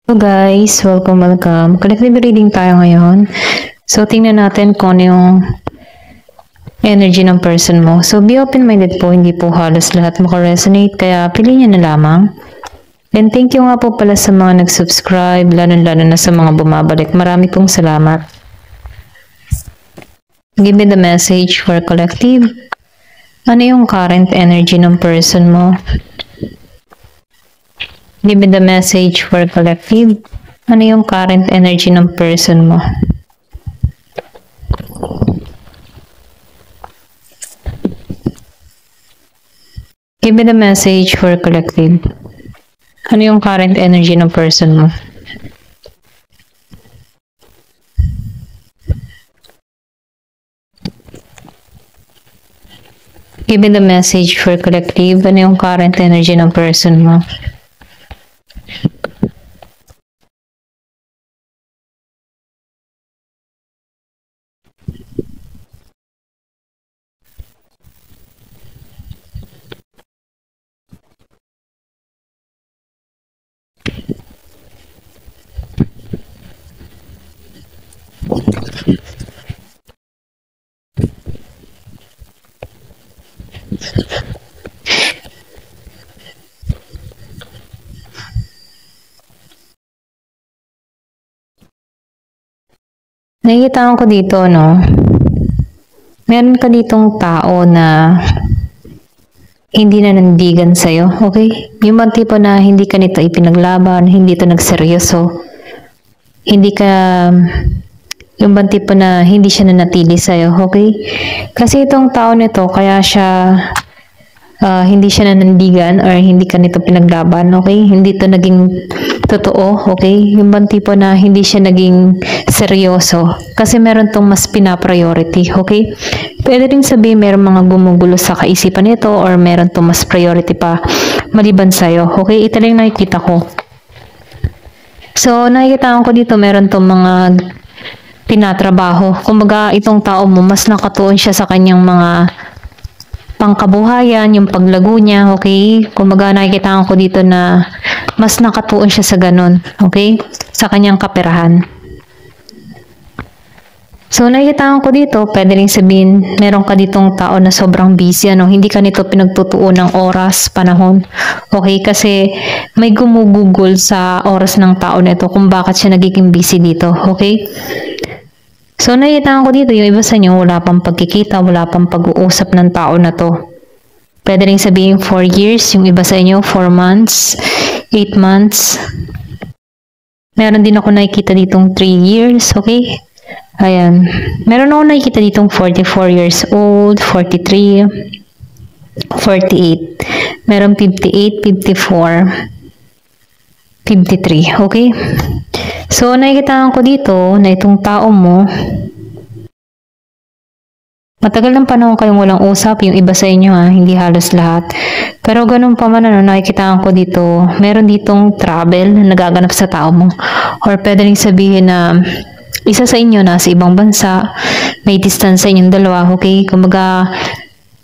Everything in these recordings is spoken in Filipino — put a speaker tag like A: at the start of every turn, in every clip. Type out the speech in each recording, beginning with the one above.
A: Hello guys, welcome. Collective reading tayo ngayon. So, tingnan natin kung ano yung energy ng person mo. So, be open-minded po, hindi po halos lahat makaresonate, kaya piliin nyo na lamang. And thank you nga po pala sa mga nag-subscribe, lalo-lalo na sa mga bumabalik. Marami pong salamat. Give me the message for collective. Ano yung current energy ng person mo? Give me the message for collective. Ano yung current energy ng person mo? Give me the message for collective. Ano yung current energy ng person mo? Give me the message for collective. Ano yung current energy ng person mo? Nakikita ko dito, no? Meron ka ditong tao na hindi na nandigan sa'yo, okay? Yung mga tipo na hindi ka nito ipinaglaban, hindi ito nagseryoso, hindi ka, yung bang tipo na hindi siya nanatili sa'yo, okay? Kasi itong tao nito, kaya siya, hindi siya nanandigan or hindi ka nito pinaglaban, okay? Hindi ito naging totoo, okay? Yung bang tipo na hindi siya naging seryoso kasi meron tong mas pina-priority, okay? Pwede rin sabihin meron mga gumugulo sa kaisipan nito or meron tong mas priority pa maliban sa'yo, okay? Ito lang nakikita ko. So, nakikita ko dito meron tong mga tinatrabaho. Kumbaga, itong tao mo, mas nakatuon siya sa kanyang mga pangkabuhayan, yung paglago niya, okay? Kumbaga, nakikita ko dito na mas nakatuon siya sa ganun, okay? Sa kanyang kaperahan. So, nakikita ko dito, pwede rin sabihin, meron ka ditong tao na sobrang busy, ano? Hindi ka nito pinagtutuon ng oras, panahon, okay? Kasi may gumugugol sa oras ng tao na ito kung bakit siya nagiging busy dito, okay? So, nakikita ko dito, yung iba sa inyo, wala pang pagkikita, wala pang pag-uusap ng tao na to. Pwede rin sabihin 4 years, yung iba sa inyo, 4 months, 8 months. Meron din ako nakikita ditong 3 years, okay? Ayan. Meron ako nakikita ditong 44 years old, 43, 48. Meron 58, 54, 53, okay? So, nakikita ko dito na itong tao mo, matagal ng panahon kayong walang usap, yung iba sa inyo hindi halos lahat. Pero ganun pa man, nakikita ko dito, meron ditong travel na nagaganap sa tao mo. Or pwede rin sabihin na isa sa inyo nasa ibang bansa, may distance sa inyong dalawa, okay? Kumbaga,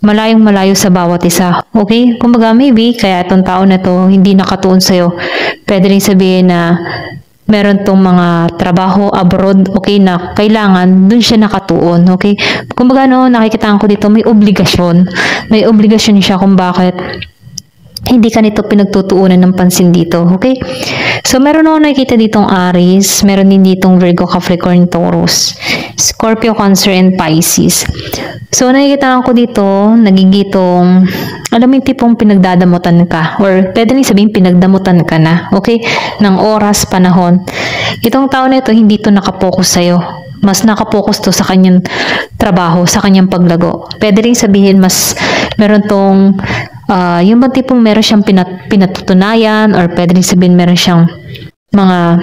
A: malayong malayo sa bawat isa, okay? Kumbaga, maybe, kaya itong tao na to hindi nakatuon sa'yo. Pwede rin sabihin na meron tong mga trabaho abroad, okay, na kailangan dun siya nakatuon, okay? Kumbaga, nakikita ko dito, may obligasyon. May obligasyon siya kung bakit hindi ka nito pinagtutuunan ng pansin dito, okay? So, meron ako nakikita ditong Aries, meron din ditong Virgo, Capricorn, Taurus, Scorpio, Cancer, and Pisces. So, nakikita ko dito, nagigitong, alam mo yung tipong pinagdadamutan ka, or pwede rin sabihin pinagdamutan ka na, okay? Ng oras, panahon. Itong tao na ito, hindi ito nakapokus sa'yo. Mas nakapokus to sa kanyang trabaho, sa kanyang paglago. Pwede rin sabihin, mas meron tong yung ba tipong meron siyang pinatutunayan or pwede rin sabihin meron siyang mga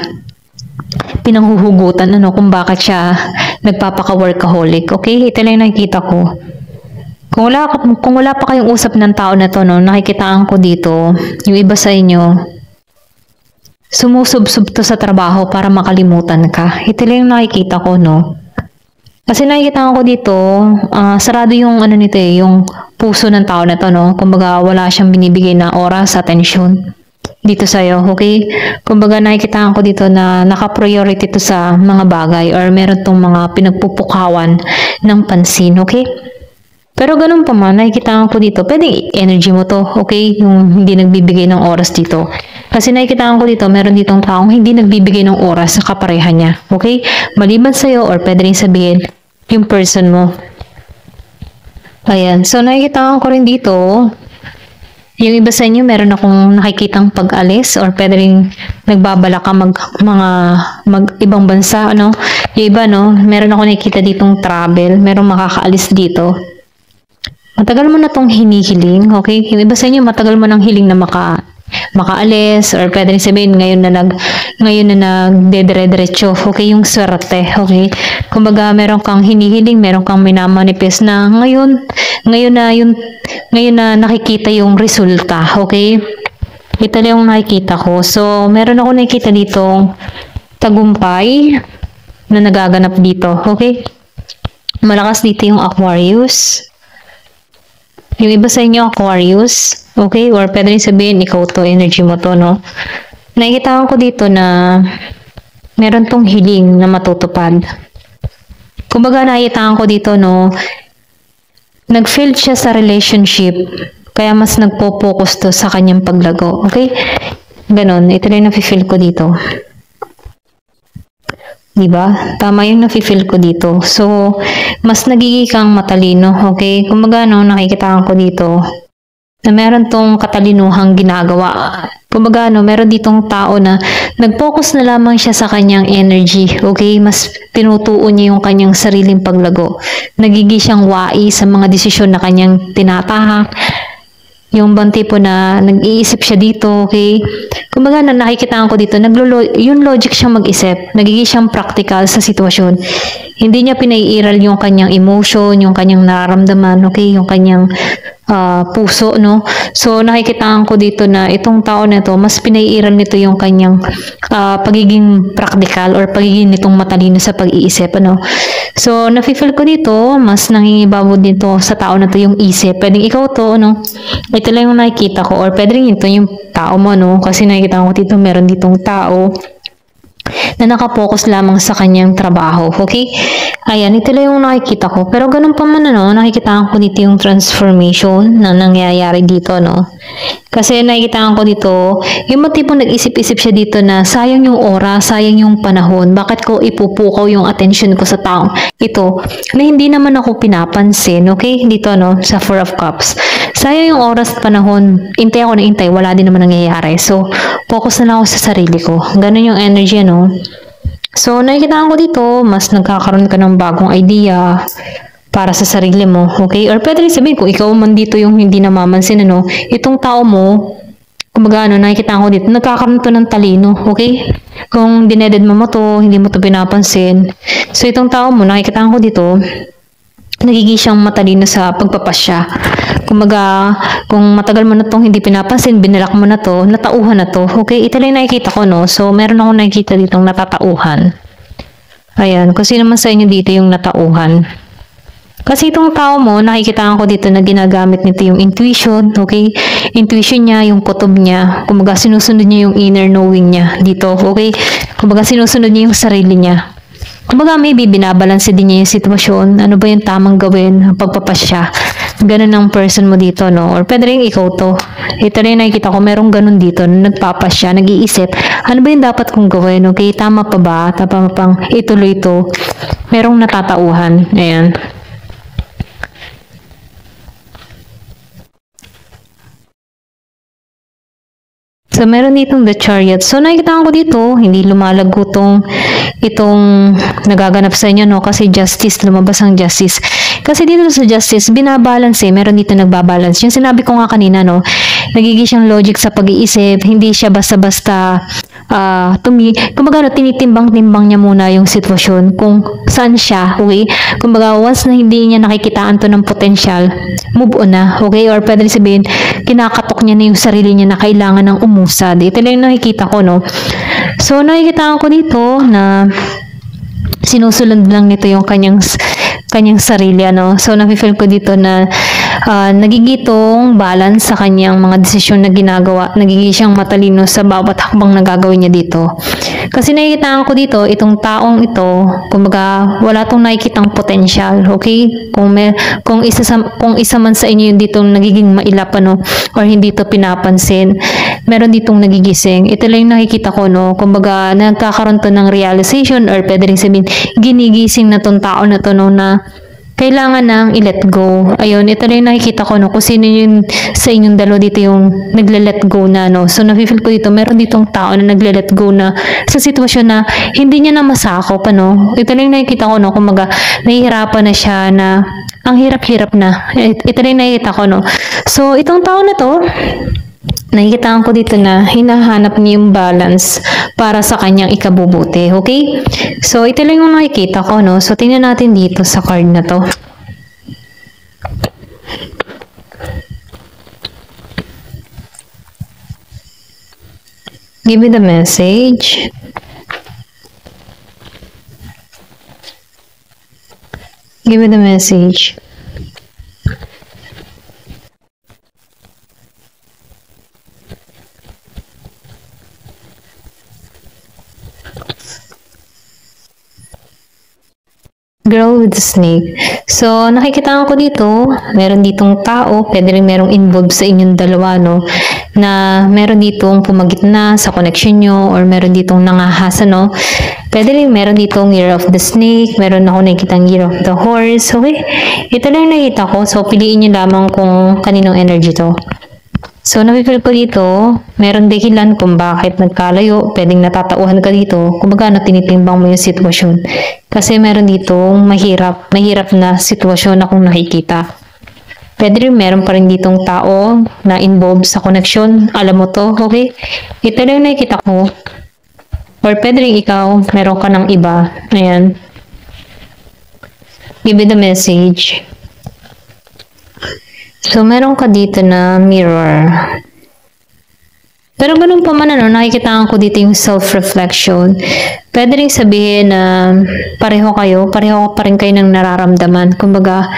A: pinanghuhugutan kung bakit siya nagpapaka-workaholic. Okay? Ito lang nakikita ko. Kung wala pa kayong usap ng tao na to, nakikitaan ko dito, yung iba sa inyo, sumusubsub to sa trabaho para makalimutan ka. Ito lang nakikita ko, Kasi nakikita ko dito, sarado yung nito yung puso ng tao na to, Kumbaga, wala siyang binibigay na oras, atensyon. dito sa'yo, okay? Kumbaga nakikitaan ko dito na naka-priority to sa mga bagay or meron tong mga pinagpupukawan ng pansin, okay? Pero ganun pa man, nakikitaan ko dito, pwedeng energy mo to, okay? Yung hindi nagbibigay ng oras dito. Kasi nakikitaan ko dito, meron ditong taong hindi nagbibigay ng oras sa kapareha niya, okay? Maliban sa'yo or pwede rin sabihin yung person mo. Ayan, so nakikitaan ko rin dito, yung iba sa inyo, meron akong nakikitang pag-alis or pwede rin nagbabala ka mag ibang bansa, ano? Yung iba, no? Meron ako nakikita ditong travel, meron makakaalis dito. Matagal mo na tong hinihiling, okay? Yung iba sa inyo, matagal mo nang hiling na makaalis or pwede rin sabihin ngayon na nagdedire-diretso, okay? Yung swerte, okay? Kumbaga, meron kang hinihiling, meron kang minamanifest na ngayon na nakikita yung resulta, okay? Ito lang yung nakikita ko. So, meron ako nakikita ditong tagumpay na nagaganap dito, okay? Malakas dito yung Aquarius. Yung iba sa inyo, Aquarius, okay? Or pwede rin sabihin, ikaw to, energy mo to, no? Nakikita ko dito na meron tong hiling na matutupad. Kumbaga, nakikita ko dito, no? Nag-failed siya sa relationship, kaya mas nagpo-focus to sa kanyang paglago, okay? Ganon, ito rin nafe-feel ko dito. Diba? Tama yung nafe-feel ko dito. So, mas nagiging kang matalino, okay? Kumbaga, no, nakikita ko dito na meron tong katalinuhang ginagawa. Kumbaga, no, meron ditong tao na nag-focus na lamang siya sa kanyang energy, okay? Mas tinutuon niya yung kanyang sariling paglago. Nagiging siyang wais sa mga desisyon na kanyang tinatahak. Yung bang tipo na nag-iisip siya dito, okay? Kumbaga, nakikita ko dito, yung logic siyang mag-isip, nagiging siyang practical sa sitwasyon. Hindi niya pinaiiral yung kanyang emotion, yung kanyang nararamdaman, okay? Yung kanyang puso, no? So, nakikita ko dito na itong tao na ito, mas pinaiiral nito yung kanyang pagiging practical or pagiging nitong matalino sa pag-iisip, ano? So, nafe-feel ko dito, mas nangingibabod dito sa tao na to yung isip. Pwedeng ikaw to, ano? Ito lang yung nakikita ko or pwede rin ito yung tao mo, no? Kasi nakikita ko dito, meron ditong tao na nakapokus lamang sa kanyang trabaho, okay? Ayan, ito lang yung nakikita ko. Pero ganun pa man, ano, nakikita ko dito yung transformation na nangyayari dito, no? Kasi nakikita ko dito, yung tipo nag-isip-isip siya dito na sayang yung oras, sayang yung panahon. Bakit ko ipupukaw yung attention ko sa taong ito na hindi naman ako pinapansin, okay? Dito, no, sa Four of Cups. Sayang yung oras at panahon. Intay ako na intay, wala din naman nangyayari. So, focus na lang ako sa sarili ko. Ganun yung energy, no? So, nakikita ko dito, mas nagkakaroon ka ng bagong idea para sa sarili mo, okay? Or pwede rin sabihin, kung ikaw man dito yung hindi namamansin, ano, itong tao mo, kumbaga, ano, nakikita ko dito, nagkakaroon to ng talino, okay? Kung dineded mo to, hindi mo to pinapansin. So, itong tao mo, nakikita ko dito, nagiging siyang matalino sa pagpapasya. Kumbaga, kung matagal mo na itong hindi pinapansin, binalak mo na to, natauhan na to. Okay, ito lang nakikita ko, no? So, meron akong nakikita ditong natatauhan. Ayan, kasi naman sa inyo dito yung natauhan. Kasi itong tao mo, nakikita ko dito na ginagamit nito yung intuition, okay? Intuition niya, yung kutob niya. Kumbaga, sinusunod niya yung inner knowing niya dito, okay? Kumbaga, sinusunod niya yung sarili niya. Kumbaga, maybe binabalanse din niya yung sitwasyon. Ano ba yung tamang gawin? Pagpapasya. Ganun ang person mo dito, no? Or pwede rin ikaw to. Ito rin nakikita ko, merong ganun dito. Nagpapasya, nag-iisip. Ano ba yung dapat kong gawin? Okay, tama pa ba? Tama pang ituloy to. Merong natatauhan. Ayan. So, meron ditong The Chariot. So, nakikita ko dito, hindi lumalago itong nagaganap sa inyo, no? Kasi justice, lumabas ang justice. Kasi dito sa justice, binabalance eh. Meron dito nagbabalance. Yung sinabi ko nga kanina, no? Nagiging siyang logic sa pag-iisip. Hindi siya basta-basta kumbaga, tinitimbang-timbang niya muna yung sitwasyon kung saan siya, okay? Kumbaga, once na hindi niya nakikitaan to ng potential, move on na, okay? Or pwede sabihin, kinakatok niya na yung sarili niya na kailangan ng umusad. Ito lang yung nakikita ko, no? So, nakikita ko dito na sinusunod lang nito yung kanyang sarili, ano? So, nafe-feel ko dito na nagigitong balance sa kanyang mga desisyon na ginagawa. Nagiging siyang matalino sa bawat hakbang na gagawin niya dito. Kasi nakikita ko dito, itong taong ito, kumbaga, wala tong nakikitang potential, okay? Kung isa man sa inyo yung dito nagiging mailap, ano, or hindi to pinapansin, meron ditong nagigising. Ito lang yung nakikita ko, no? Kumbaga, nagkakaroon to ng realization, or pwede rin sabihin, ginigising na tong tao na to, no, na kailangan nang i-let go. Ayun, ito lang yung nakikita ko, no, kung sino yung sa inyong dalawa dito yung nagle-let go na, no. So, nafe-feel ko dito, meron ditong tao na nagle-let go na sa sitwasyon na hindi niya na masakop, ano. Ito lang yung nakikita ko, no, kumbaga, nahihirapan na siya na, ang hirap-hirap na. Ito lang yung nakikita ko, no. So, itong tao na to, nakikita ko dito na hinahanap niya yung balance para sa kanyang ikabubuti, okay? So, ito lang yung nakikita ko, no? So, tingnan natin dito sa card na to. Give me the message. Give me the message. Girl with the snake. So, nakikita ko dito, meron ditong tao, pwede rin merong involved sa inyong dalawa, no? Na meron ditong pumagitna sa connection nyo, or meron ditong nangahasa, no? Pwede rin meron ditong year of the snake, meron ako nakikitang year of the horse, okay? Ito lang yung nakita ko, so piliin nyo lamang kung kaninong energy to. So, napipil ko dito, meron dahilan kung bakit nagkalayo, pwedeng natatauhan ka dito, kung baga tinitimbang mo yung sitwasyon. Kasi meron dito mahirap na sitwasyon na kung nakikita. Pwede rin meron pa rin ditong tao na involved sa connection, alam mo to, okay? Ito lang nakikita ko. Or pwede rin ikaw, meron ka ng iba. Ayan. Give me the message. So, meron ka dito na mirror. Pero ganun pa man, ano, nakikita ko dito yung self-reflection. Pwede rin sabihin na pareho pa rin kayo ng nararamdaman. Kumbaga,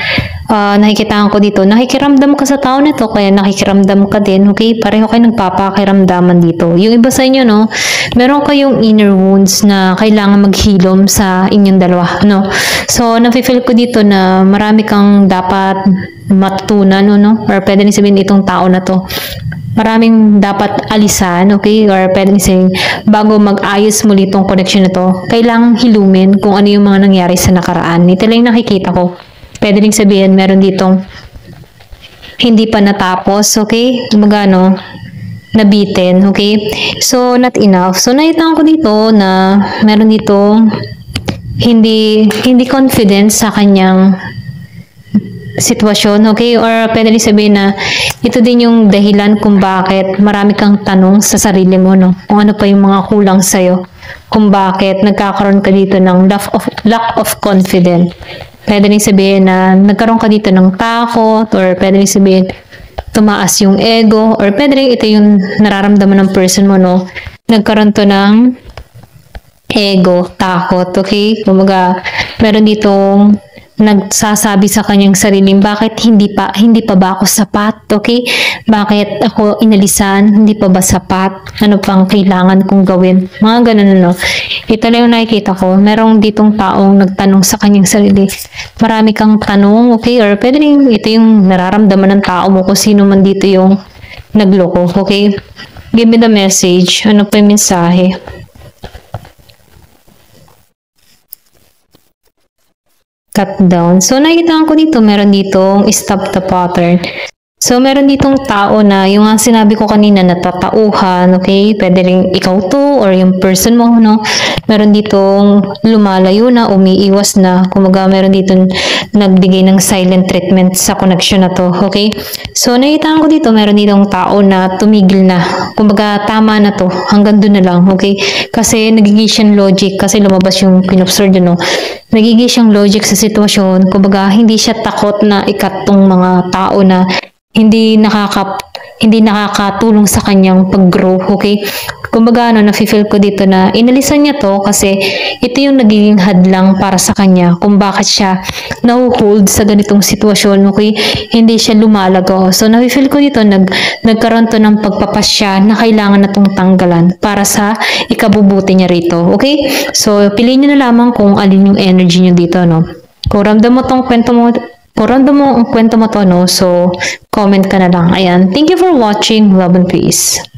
A: nakikita ko dito, nakikiramdam ka sa tao nito, kaya nakikiramdam ka din, okay? Pareho kayo nagpapakiramdaman dito. Yung iba sa inyo, no, meron kayong inner wounds na kailangan maghilom sa inyong dalawa, no? So, nafe-feel ko dito na marami kang dapat matutunan, no? Or pwede rin sabihin itong tao na to, maraming dapat alisan, okay? Or pwede sabihin, bago mag-ayos muli itong connection na to, kailangang hilumin kung ano yung mga nangyari sa nakaraan. Ito lang yung nakikita ko. Pwede rin sabihin, meron ditong hindi pa natapos, okay? Magano, nabitin, okay? So, not enough. So, nakita ko dito na meron ditong hindi confident sa kanyang sitwasyon, okay? Or pwede rin sabihin na ito din yung dahilan kung bakit marami kang tanong sa sarili mo, no? Kung ano pa yung mga kulang sa'yo. Kung bakit nagkakaroon ka dito ng lack of confidence. Pwede rin sabihin na nagkaroon ka dito ng takot, or pwede rin sabihin tumaas yung ego, or pwede rin ito yung nararamdaman ng person mo, no? Nagkaroon to ng ego, takot, okay? Kumaga, meron ditong nagsasabi sa kanyang sarili, bakit hindi pa ba ako sapat, okay? Bakit ako inalisan, hindi pa ba sapat? Ano pang kailangan kong gawin? Mga ganun, no? Ito lang yung nakikita ko. Merong ditong taong nagtanong sa kanyang sarili. Marami kang tanong, okay? Or pwede rin ito yung nararamdaman ng tao mo kung sino man dito yung nagloko, okay? Give me the message. Ano pa yung mensahe? Cut down. So, nakikita ko dito, meron ditong stop the pattern. So, meron ditong tao na, yung nga sinabi ko kanina, natatauhan, okay? Pwede rin ikaw to, or yung person mo, no? Meron ditong lumalayo na, umiiwas na. Kumaga, meron ditong nagbigay ng silent treatment sa connection na to, okay? So, nakita ko dito, meron ditong tao na tumigil na. Kumaga, tama na to. Hanggang doon na lang, okay? Kasi, nagiging siyang logic, kasi lumabas yung pinobserve yun, no? Nagiging siyang logic sa sitwasyon. Kumbaga, hindi siya takot na ikat tong mga tao na hindi nakakatulong sa kanyang pag-grow, okay? Kumbaga, nafe-feel ko dito na inalisan niya to kasi ito yung nagiging hadlang para sa kanya kung bakit siya na-hold sa ganitong sitwasyon, okay? Hindi siya lumalago. So, nafe-feel ko dito, nagkaroon to ng pagpapasya na kailangan na tong tanggalan para sa ikabubuti niya rito, okay? So, piliin niyo na lamang kung alin yung energy niyo dito, no? Kung ramdam mo tong kwento mo, kung ramdam mo ang kwento mo to, no? So, comment ka na lang. Ayan. Thank you for watching. Love and peace.